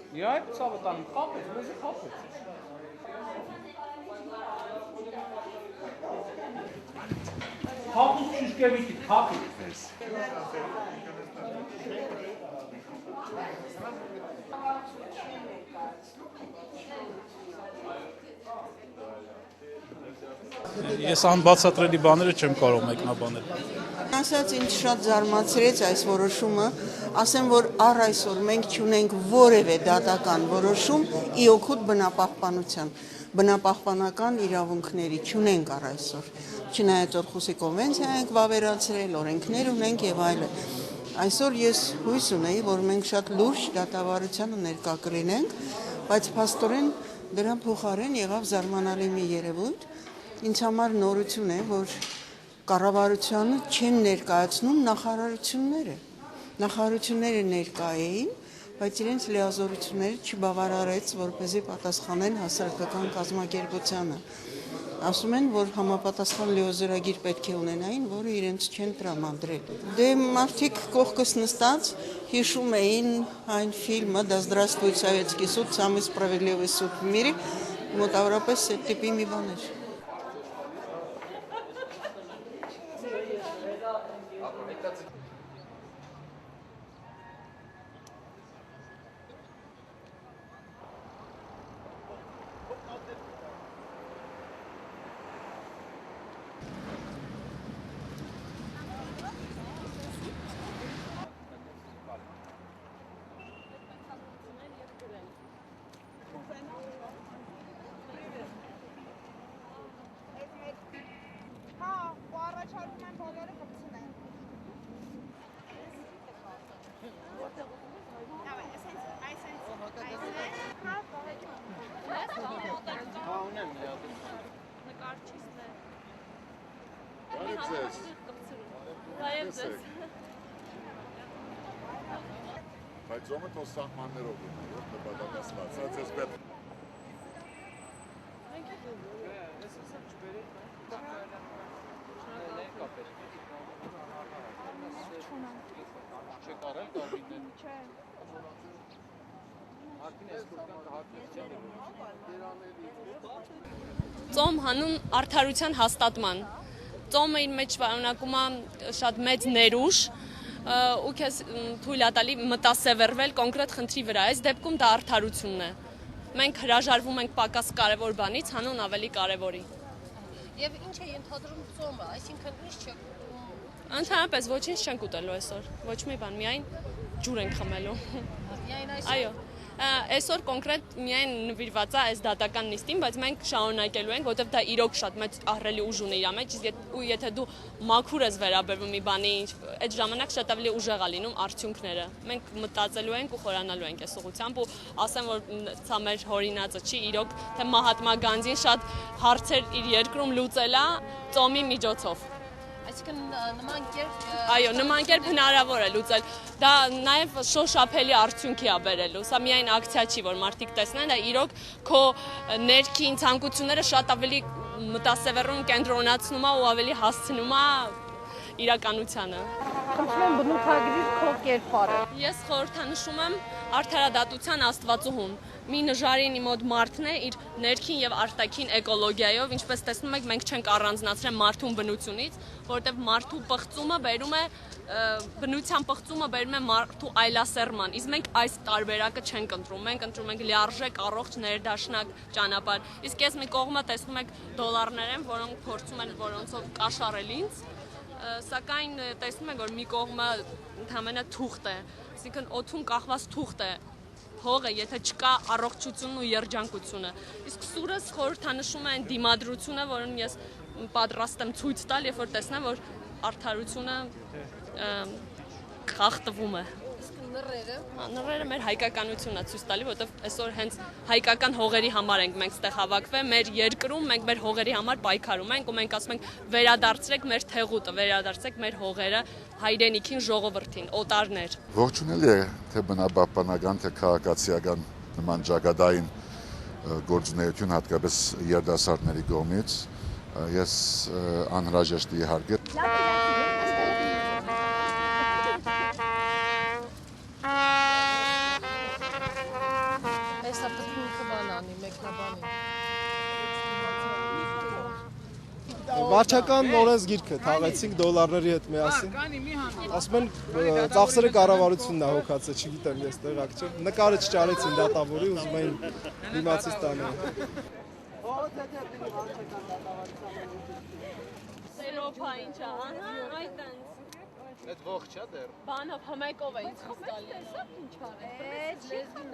Իրա այդ ցավը տանում խափեց, մեզի խափեց։ Խափուց շուշկևիտի, խափի։ Ես անբացատրելի բաները չեմ կարող մեկնաբանել։ Ասած ինձ շատ զարմացրեց այս որոշումը, ասեմ, որ առ այսօր մենք չունենք որևէ դատական որոշում ի օգուտ բնապահպանական իրավունքների չունենք առ այսօր։ Չնայած Օրխուսի կոնվենցիա ենք վավերացրել, օրենքներ ունենք եւ այլն։ Այսօր ես հույս ունեի, որ մենք շատ լուրջ դատավարությանը ներկա կլինենք, բայց փաստորեն դրան փոխարեն եղավ զարմանալի մի երևույթ։ Ինձ համար նորություն է, որ կառավարությանը չեն ներկայացնում նախարարությունները։ Նախարարությունները ներկա էին, բայց իրենց լիազորությունները չբավարարեց, որպեսզի պատասխանեն հասարակական կազմակերպությանը։ Ասում են, որ համապատասխան լիազորագիր պետք է ունենային, որը իրենց չեն տրամադրել։ Դե մարդիկ կողքս նստած հիշում էին այն ֆիլմը «Да здравствует Советский суд, самый справедливый суд в мире», մոտավորապես այդ տիպի մի բան էր։ Բայց ո՞մը թող սահմաններով լինի, որ նպատակասված, այս պետք։ Ծոմ հանուն արդարության հաստատման։ Ծոմը իր մեջ պարունակում է շատ մեծ ներուժ ու քեզ թույլ է տալի մտասևեռվել կոնկրետ խնդրի վրա։ Այս դեպքում դա արդարությունն է։ Մենք հրաժարվում ենք պակաս կարևոր բանից հանուն ավելի կարևորի։ Եվ ինչ է ենթադրում ծոմը, այսինքն ինչ չեք ուտում։ Ընդհանրապես ոչինչ չենք ուտելու այսօր։ Ոչ մի բան, միայն ջուր ենք խմելու։ Միայն այսօր։ Այո։ Այսօր կոնկրետ միայն նվիրված է այս դատական նիստին, բայց մենք շարունակելու ենք, որովհետև դա իրոք շատ մեծ ահռելի ուժ ունի իր մեջ, իսկ եթե դու մաքուր ես վերաբերվում մի բանի, այդ ժամանակ շատ ավելի ուժեղ է լինում արդյունքները։ Մենք մտածելու ենք ու խորանալու ենք այս ուղղությամբ ու ասեմ, որ սա մեր հորինածը չի, իրոք թե Մահատմա Գանդին շատ հարցեր իր երկրում լուծել է ծոմի միջոցով։ Այսինքն նման կերպ Այո, նման կերպ հնարավոր է լուծել։ Դա նաև շոշափելի արդյունքի է բերելու։ Սա միայն ակցիա չի, որ մարդիկ տեսնեն, դա իրոք քո ներքին ցանկությունները շատ ավելի մտասևեռում կենտրոնացնում է ու ավելի հասցնում է իրականությանը։ խնդրում եմ բնութագրիր քո կերպարը։ Ես խորհրդանշում եմ արդարադատության աստվածուհուն։ Մի նժարին մոտ մարդն է իր ներքին եւ արտաքին էկոլոգիայով, ինչպես տեսնում եք, մենք չենք առանձնացրել մարդուն բնությունից, որովհետեւ մարդու պղծումը բերում է բնության պղծումը բերում է մարդու այլասերման, իսկ մենք այս տարբերակը չենք ընտրում, մենք ընտրում ենք լիարժեք, առողջ, ներդաշնակ ճանապարհ։ Իսկ ես մի կողմը տեսնում եք դոլարներ են, որոնք փորձում են որոնցով կաշառել ինձ, սակայն տեսնում եք, որ մի կողմը ընդհանրապես թուղթ է, այսինքն օդում կախված թուղթ է, հողը, եթե չկա առողջությունն ու երջանկությունը։ Իսկ սուրս խորհրդանշում է այն դիմադրությունը, որին ես պատրաստ եմ ցույց տալ, երբ որ տեսնեմ, որ արդարությունը խախտվում է։ Իսկ նռերը։ Նռերը մեր հայկականությունն է ցույց տալի, որովհետև այսօր հենց հայկական հողերի համար ենք մենք ստեղ հավաքվել, մեր երկրում մենք մեր հողերի համար պայքարում ենք ու մենք ասում ենք վերադարձրեք մեր թեղուտը, վերադարձրեք մեր հողերը հայրենիքին, ժողովրդին, օտարներ։ Ողջունելի է թե բնապահպանական, թե քաղաքացիական նման ճակատային գործունեություն հատկապես երիտասարդների կողմից ես անհրաժեշտ իհարկե Սա պետք է ինքը բան անի, մեկնաբանի։ Վարչական օրենսգիրքը թաղեցինք դոլարների հետ միասին։ Ասում են ծախսերը կառավարությունն է հոգացել, չգիտեմ ես տեղակ չեմ։ Նկարը չճարեցին դատավորի, ուզում էին դիմացից տանել։ Սերոփա ինչա, ահա, այդ տենց։ Այդ ողջ է դեռ։ Բանով հմեկով է ինձ խստալի։ Սա ինչ արել։